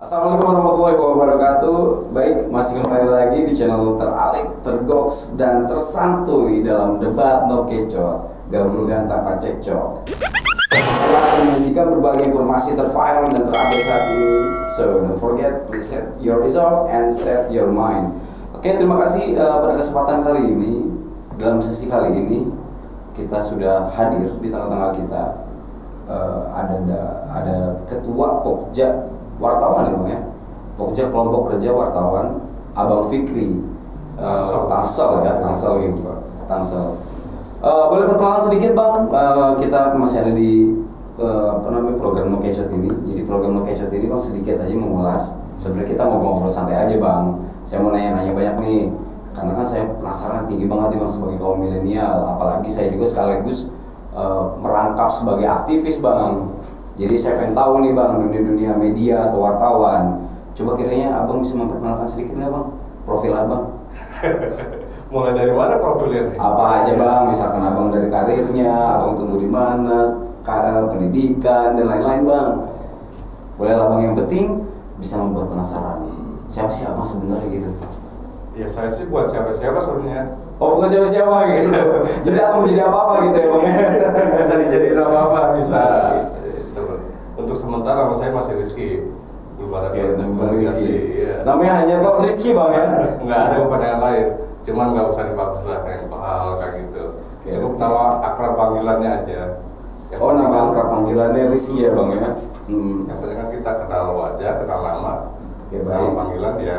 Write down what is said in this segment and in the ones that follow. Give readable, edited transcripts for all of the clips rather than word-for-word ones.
Assalamualaikum warahmatullahi wabarakatuh. Baik, masih kembali lagi di channel teralik, tergoks, dan tersantuy dalam debat no kecot, gabungan tanpa cekcok. Telah menyajikan berbagai informasi terviral dan terupdate saat ini. So don't forget, please set your resolve and set your mind. Oke, terima kasih pada kesempatan kali ini. Dalam sesi kali ini kita sudah hadir di tengah-tengah kita. Ada ketua Pokja wartawan ya bang ya, Pokja kelompok kerja wartawan Abang Fikri Tangsel ya, Tangsel gitu pak, Tangsel. Boleh perkenalan sedikit bang, kita masih ada di program No Kecot ini. Jadi program No Kecot ini bang sedikit aja mengulas. Sebenarnya kita mau ngobrol santai aja bang. Saya mau nanya banyak nih, karena kan saya penasaran tinggi banget nih bang sebagai kaum milenial. Apalagi saya juga sekaligus merangkap sebagai aktivis bang. Jadi saya pengen tahu nih bang, dunia media atau wartawan. Coba kiranya abang bisa memperkenalkan sedikit nggak bang, profil abang? Mulai dari mana profilnya? Apa aja bang, misalkan abang dari karirnya, abang tumbuh di mana, pendidikan dan lain-lain bang. Boleh lah bang, yang penting bisa membuat penasaran. Siapa sih abang sebenarnya gitu? Ya saya sih buat siapa-siapa sebenarnya. Oh bukan siapa-siapa gitu. Jadi abang jadi apa-apa gitu ya bang? Bisa dijadiin apa-apa, bisa. Untuk sementara nama saya masih Rizky. Belum ada Rizky. Iya. Namanya hanya kok Rizky bang ya? Nggak ada kepanjangan lain. Cuman nggak usah dibagus lah kayak Pahal kayak gitu. Cukup nama akrab panggilannya aja. Oh nama akrab panggilannya Rizky ya bang ya? Yang penting kan kita kenal wajah, kenal nama. Nama panggilan ya.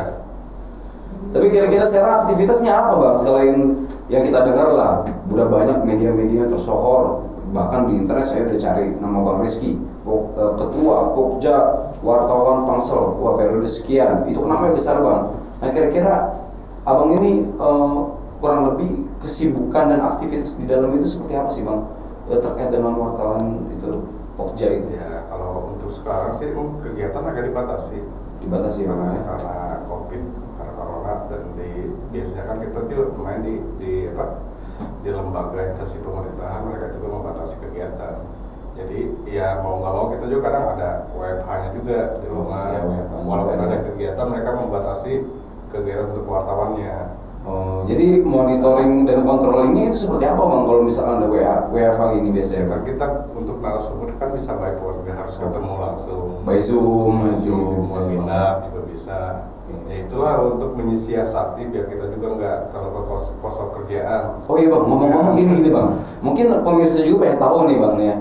Tapi kira-kira sekarang aktivitasnya apa bang? Selain yang kita dengar lah, udah banyak media-media tersohor. Bahkan di internet saya udah cari nama bang Rizky, ketua Pokja wartawan Tangsel, periode sekian. Itu namanya besar bang. Nah kira-kira abang ini kurang lebih kesibukan dan aktivitas di dalam itu seperti apa sih bang? Terkait dengan wartawan itu Pokja itu. Ya kalau untuk sekarang sih kegiatan agak dibatasi. Dibatasi bang ya? Karena COVID, karena corona, dan biasanya kan kita tuh main di lembaga instansi pemerintahan, mereka juga membatasi kegiatan. Jadi ya mau nggak mau kita juga kadang ada WFH-nya juga di rumah. Ya, walaupun ada kegiatan, mereka membatasi kegiatan untuk wartawannya. Oh, jadi monitoring dan controllingnya itu seperti apa bang? Kalau misalkan ada WFH ini biasanya kan? Kita untuk narasumber kan bisa by phone, harus ketemu langsung. By Zoom, Zoom, webinar juga bisa. Ya itulah untuk menyiasati biar kita juga nggak terlalu kosong kerjaan. Oh iya bang, ngomong-ngomong gini bang, mungkin pemirsa juga pengen tahu nih bang ya,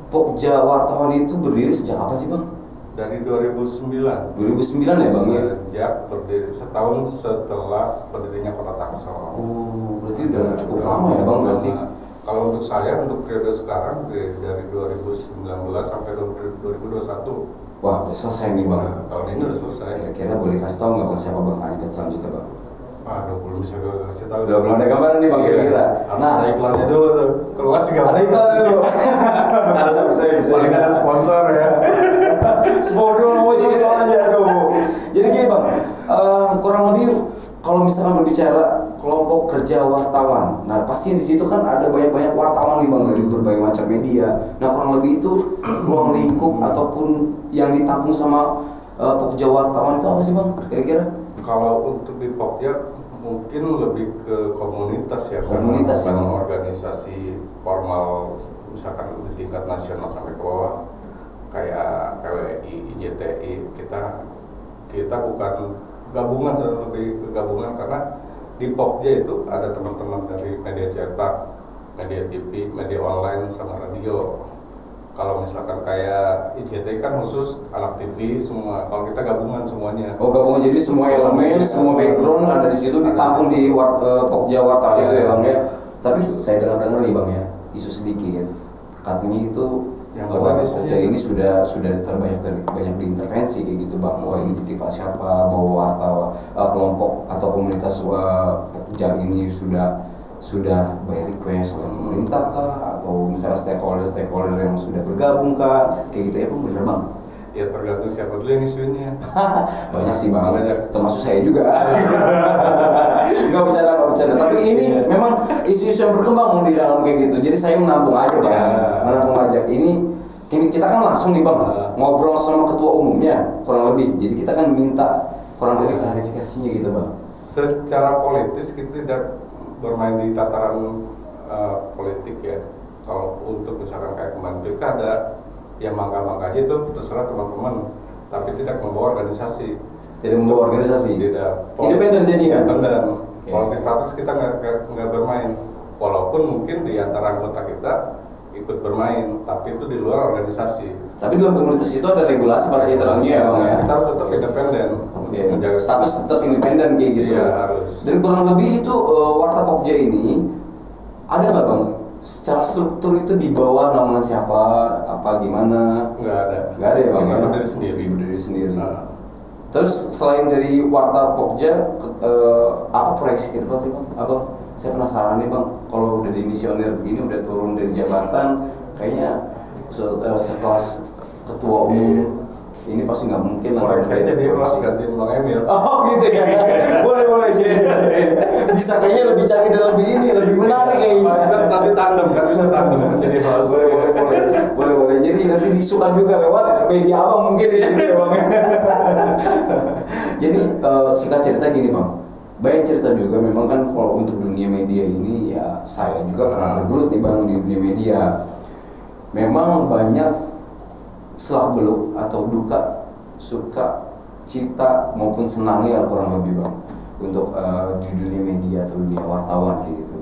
Pokja wartawan itu berdiri sejak apa sih bang? Dari 2009. 2009 ya bang ya? Sejak berdiri, setahun setelah berdirinya Kota Tangsel. Oh, berarti udah cukup lama ya bang berarti? Kalau untuk saya, untuk periode sekarang dari 2019 sampai 2021. Wah, udah selesai nih bang. Tahun ini udah selesai. Kira-kira boleh kasih tahu nggak bang siapa bang kandidat selanjutnya bang? Aduh, belum bisa gue kasih tahu. Belum ada gambaran nih bang kira-kira. Harus ada iklannya dulu tuh. Keluar sih ada iklan dulu. Harus bisa. Paling ada sponsor ya. Sponsor aja tuh. Jadi gini bang, kurang lebih kalau misalkan berbicara kelompok kerja wartawan, nah pasti di situ kan ada banyak wartawan nih bang dari berbagai macam media. Nah kurang lebih itu ruang lingkup ataupun yang ditanggung sama Pokja wartawan itu apa sih bang kira-kira? Kalau untuk di Pokja mungkin lebih ke komunitas ya. Komunitas ya. Organisasi formal misalkan di tingkat nasional sampai ke bawah kayak PWI, IJTI, kita bukan gabungan, lebih ke gabungan karena di Pokja itu ada teman-teman dari media cetak, media TV, media online sama radio. Kalau misalkan kayak IJTI kan khusus anak TV semua. Kalau kita gabungan semuanya. Oh gabungan, jadi semua elemen, semua background ada di situ ditampung di Pokja wartawan itu ya bang ya. Tapi saya dengar nih bang ya, isu sedikit katanya itu yang Pokja ini sudah banyak diintervensi kayak gitu bang. Wah ini titip siapa, bahwa wartawan kelompok atau komunitas Pokja ini sudah by request oleh pemerintah kah, atau misalnya stakeholder yang sudah bergabung kah, kayak gitu ya bang, bener bang? Ya tergantung siapa dulu yang isuinnya. Banyak sih bang, Banyak. termasuk saya juga. Nggak bercanda. Tapi ini memang isu-isu yang berkembang di dalam kayak gitu. Jadi saya menampung aja bang, menampung aja. Ini kita kan langsung nih bang ngobrol sama ketua umumnya kurang lebih. Jadi kita kan minta kurang lebih klarifikasinya gitu bang. Secara politis kita tidak bermain di tataran politik ya. Kalau untuk misalkan kayak kemarin pilkada, ya mangga-mangga aja itu terserah teman-teman, tapi tidak membawa organisasi. Tidak membawa organisasi. Tidak. Independen jadinya. Independen. Okay. Politik praktis kita nggak bermain. Walaupun mungkin di antara anggota kita ikut bermain, tapi itu di luar organisasi. Tapi dalam komunitas itu ada regulasi pasti tentunya ya bang ya. Kita harus tetap independen. Oke. Status tetap independen kayak gitu. Iya harus. Dan kurang lebih itu Warta Pokja ini ada nggak bang? Secara struktur itu di bawah naungan siapa, apa gimana? Nggak ada. Nggak ada ya bang? Ini berdiri sendiri. Nah. Terus selain dari Warta Pokja, apa proyeksi kita bang? Apa? Saya penasaran nih bang, kalau udah dimisioner begini, udah turun dari jabatan, kayaknya sekelas ketua umum ini pasti nggak mungkin lah. Saya jadi kelas gantiin Bang Emil. Oh gitu ya. boleh bisa kayaknya lebih canggih dan lebih menarik kayaknya. Nanti tandem kan, bisa tandem menjadi host. boleh jadi nanti disukan juga lewat media abang mungkin ya gitu ya bang. Jadi singkat cerita gini bang, banyak cerita juga memang kan kalau untuk dunia media ini ya saya juga pernah bergelut nih bang di dunia media. Memang banyak selak beluk atau duka, suka, cita maupun senangnya kurang lebih bang untuk di dunia media atau dunia wartawan kayak gitu.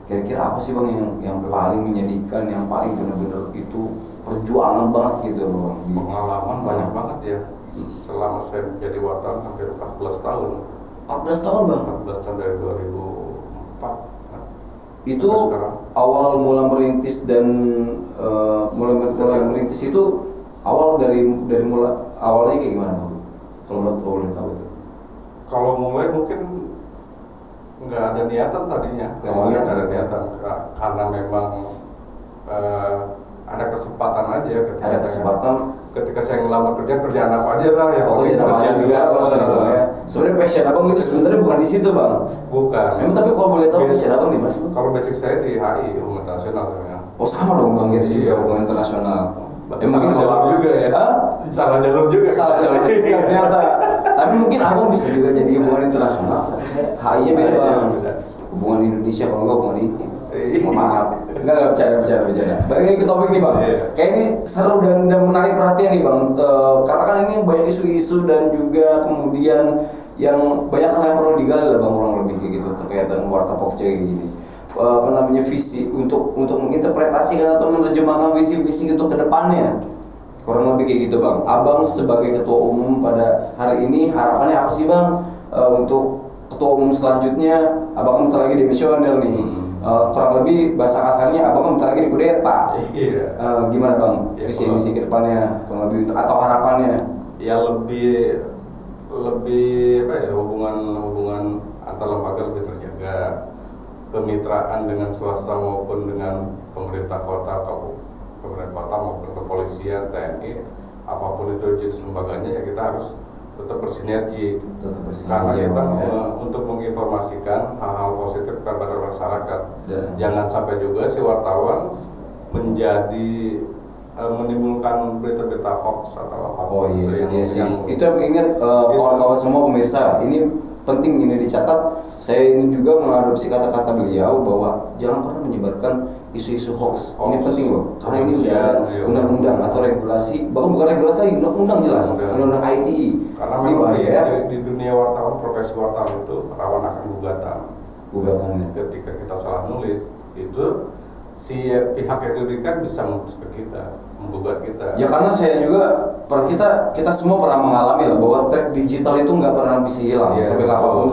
Kira-kira apa sih bang yang paling menyedihkan, yang paling benar-benar itu perjuangan banget gitu bang? Pengalaman banyak banget ya. Selama saya menjadi wartawan hampir 14 tahun. 14 tahun bang? 14 tahun dari 2004. Nah, itu awal mula merintis dan mulai merintis itu awal dari awalnya kayak gimana bang? Kalau boleh tahu itu. Kalau mulai mungkin nggak ada niatan tadinya. Awalnya nggak ada niatan karena memang ada kesempatan aja. Ketika saya ngelamar kerjaan apa aja lah ya. Kerjaan apa aja juga ya. Sebenarnya passion abang itu sebenarnya bukan di situ bang. Bukan. Emang tapi kalau boleh tahu passion abang di mana? Kalau basic saya di HI, hubungan internasional ya. Oh sama dong bang, gitu juga hubungan internasional. Salah jalur juga ya. Salah jalur juga. Ternyata. Tapi mungkin abang bisa juga jadi hubungan internasional. HI-nya beda bang. Hubungan Indonesia kalau enggak hubungan intim. Maaf. Enggak bercanda. Balik lagi ke topik nih bang. Kayak ini seru dan menarik perhatian nih bang. Karena kan ini banyak isu-isu dan juga kemudian yang banyak hal yang perlu digali lah bang kurang lebih kayak gitu terkait dengan Warta Pokja kayak gini. Visi untuk menginterpretasikan atau menerjemahkan visi-visi itu ke depannya kurang lebih kayak gitu bang. Abang sebagai ketua umum pada hari ini harapannya apa sih bang untuk ketua umum selanjutnya? Abang kan bentar lagi dimisioner nih. Kurang lebih bahasa kasarnya abang kan bentar lagi dikudeta. Gimana bang visi-visi ke depannya kurang lebih atau harapannya? Ya lebih apa ya, hubungan antar lembaga lebih terjaga, kemitraan dengan swasta maupun dengan pemerintah kota maupun kepolisian, TNI, apapun itu jenis lembaganya ya kita harus tetap bersinergi. Karena kita untuk menginformasikan hal-hal positif kepada masyarakat. Jangan sampai juga si wartawan menjadi menimbulkan berita-berita hoax atau apa. Oh iya itu dia sih. Itu ingat kawan-kawan semua pemirsa, ini penting ini dicatat. Saya ini juga mengadopsi kata-kata beliau bahwa jangan pernah menyebarkan isu-isu hoax. Ini penting loh, karena ini sudah ada undang-undang atau regulasi, bahkan bukan regulasi, undang-undang jelas, undang-undang ITE. Karena memang di dunia wartawan, profesi wartawan itu rawan akan gugatannya. Ketika kita salah nulis, itu si pihak yang dirugikan bisa menggugat kita. Ya karena saya juga kita semua pernah mengalami lah bahwa track digital itu nggak pernah bisa hilang sampai kapanpun.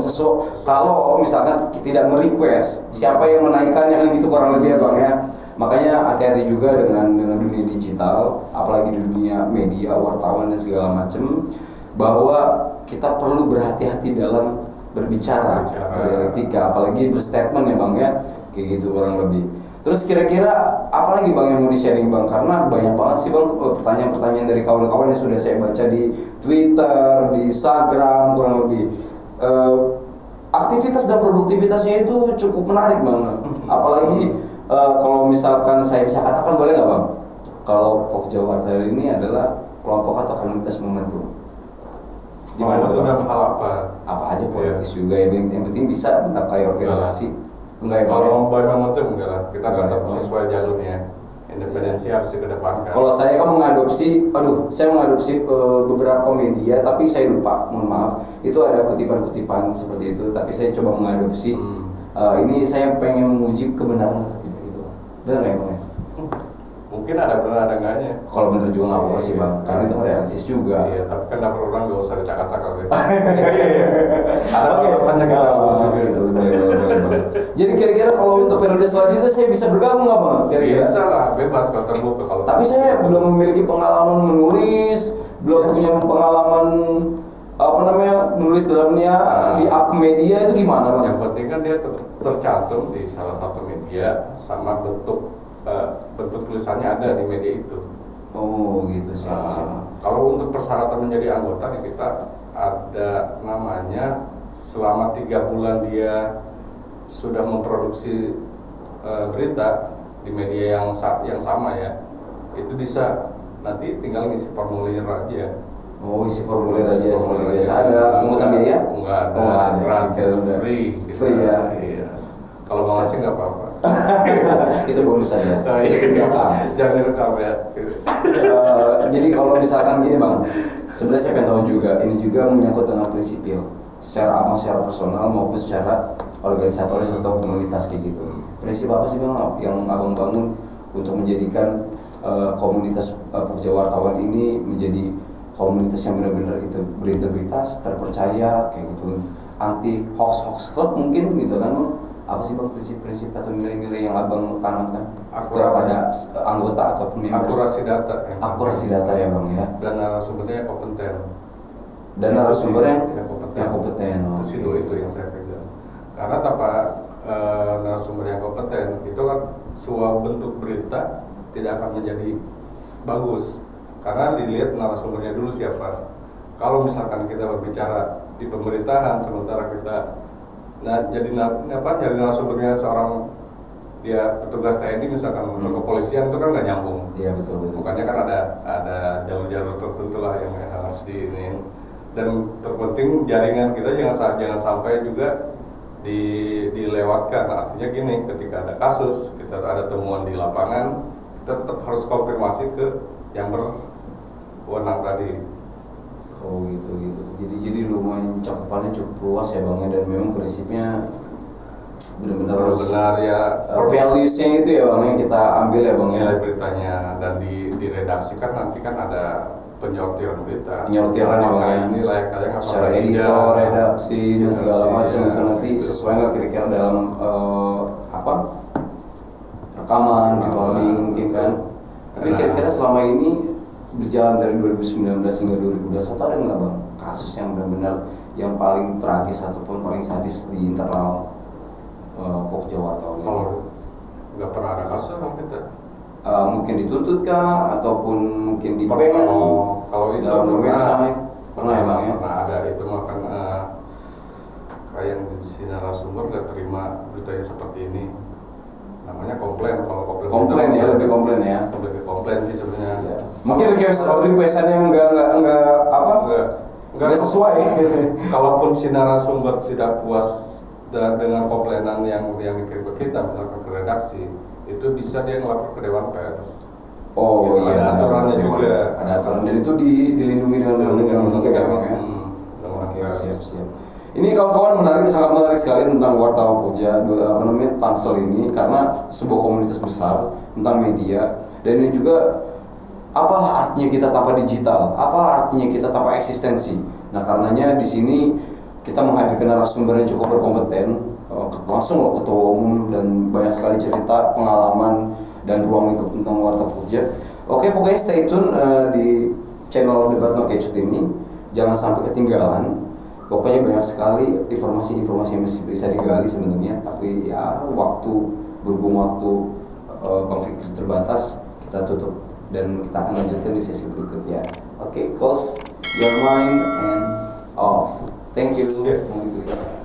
Kalau misalkan tidak merequest siapa yang menaikkannya kan gitu kurang lebih ya bang ya. Makanya hati-hati juga dengan dunia digital, apalagi di dunia media, wartawan dan segala macam, bahwa kita perlu berhati-hati dalam berbicara, beretika, apalagi berstatement ya bang ya, kayak gitu kurang lebih. Terus kira-kira apa lagi Bang yang mau di-sharing Bang? Karena banyak banget sih Bang pertanyaan-pertanyaan dari kawan-kawan yang sudah saya baca di Twitter, di Instagram kurang lebih. Aktivitas dan produktivitasnya itu cukup menarik Bang. Apalagi kalau misalkan saya bisa katakan, boleh nggak Bang? Kalau Pokja Wartawan ini adalah kelompok atau komunitas momentum. Gimana itu dalam hal apa? Apa aja politis juga, yang penting bisa kayak organisasi. Enggak ya, kalau mau momentum enggak lah, kita Enggak, tetap ya. sesuai jalurnya. Independensi harus dikedepankan. Kalau saya kan saya mengadopsi beberapa media, tapi saya lupa, mohon maaf. Itu ada kutipan-kutipan seperti itu, tapi saya coba mengadopsi. Ini saya pengen menguji kebenaran seperti itu. Benar nggak Bang? Mungkin ada benar ada enggaknya. Kalau benar juga nggak apa-apa sih Bang, karena itu realistis juga. Iya, tapi kan dapur orang nggak usah dicakap-cakap gitu. Ada batasannya kita. Jadi kira-kira kalau untuk periode selanjutnya saya bisa bergabung nggak Bang? Kira-kira? Bisa lah, bebas kalau terbuka kalau. Tapi saya belum memiliki pengalaman menulis, belum punya pengalaman menulis dalamnya di up media, itu gimana Bang? Yang penting kan dia tercantum di salah satu media sama bentuk tulisannya ada di media itu. Oh gitu sih. Kalau untuk persyaratan menjadi anggota di kita ada namanya, selama 3 bulan dia sudah memproduksi berita di media yang sama ya, itu bisa nanti tinggal ngisi formulir aja. Oh, isi formulir aja seperti biasa. Ada pungutan biaya? Enggak ada, gratis, free gitu. Free ya. Iya. Kalau mau ngasih nggak apa-apa. Itu bonus saja. Jangan direkam ya. Jadi kalau misalkan gini Bang, sebenarnya saya pengen tahu juga, ini juga menyangkut dengan prinsipil secara amal, secara personal maupun secara organisatoris atau komunitas kayak gitu. Prinsip apa sih Bang yang Abang bangun untuk menjadikan komunitas Pokja Wartawan ini menjadi komunitas yang benar-benar itu berintegritas, terpercaya kayak gitu, anti hoax club mungkin gitu kan Bang? Apa sih Bang prinsip-prinsip atau nilai-nilai yang Abang tanamkan kepada anggota atau members? Akurasi data ya Bang ya. Dan narasumbernya kompeten. Dan narasumbernya yang kompeten. Itu yang saya pegang. Karena tanpa narasumber yang kompeten, itu kan sebuah bentuk berita tidak akan menjadi bagus. Karena dilihat narasumbernya dulu siapa. Kalau misalkan kita berbicara di pemerintahan, sementara kita jadi narasumbernya seorang dia petugas TNI misalkan atau kepolisian, itu kan nggak nyambung. Iya betul. Makanya kan ada jalur-jalur tertentu lah yang harus diinin. Dan terpenting jaringan kita jangan sampai juga dilewatkan. Artinya gini, ketika ada kasus, kita ada temuan di lapangan, kita tetap harus konfirmasi ke yang berwenang tadi. Oh gitu. Jadi lumayan cakupannya cukup luas ya Bang, dan memang prinsipnya benar-benar ya values-nya itu ya Bang yang kita ambil ya Bang ya. Beritanya dan diredaksikan nanti kan ada penyortiran berita. Penyortiran ya Bang ya. Ini layak kalian apa? Secara editor, redaksi dan segala macam itu nanti sesuai nggak kira-kira dalam rekaman, recording mungkin kan. Tapi kira-kira selama ini berjalan dari 2019 hingga 2021 ada nggak Bang kasus yang benar-benar yang paling tragis ataupun paling sadis di internal Pokja Wartawan? Kalau nggak pernah ada kasus kan kita mungkin dituntut kah ataupun mungkin di-ban? Kalau itu pernah ya Bang ya? Pernah ada, itu makan kayak yang di sini narasumber nggak terima beritanya seperti ini, namanya komplain. Kalau komplain ya, lebih komplain ya. Lebih komplain sih sebenarnya. Ya. Mungkin request-nya enggak sesuai. Kalaupun si narasumber tidak puas dengan komplainan yang dikirim ke kita, misalkan ke redaksi, itu bisa dia ngelapor ke Dewan Pers. Oh gitu, iya, ada aturannya juga. Ada aturan, dan itu dilindungi dengan undang-undang juga ya Bang ya. Oke, siap. Ini kawan-kawan sangat menarik sekali tentang Wartawan Pokja Tangsel ini, karena sebuah komunitas besar tentang media, dan ini juga apalah artinya kita tanpa digital, apalah artinya kita tanpa eksistensi. Nah karenanya di sini kita menghadirkan narasumber yang cukup berkompeten, langsung loh ketua umum, dan banyak sekali cerita pengalaman dan ruang lingkup tentang Warta Pokja. Oke, pokoknya stay tune di channel Debat No Kecut ini, jangan sampai ketinggalan. Pokoknya banyak sekali informasi-informasi yang masih bisa digali sebenarnya, tapi ya berhubung waktu Bang Fikri terbatas, kita tutup dan kita akan lanjutkan di sesi berikutnya. Oke, close your mind and off. Thank you. Yeah.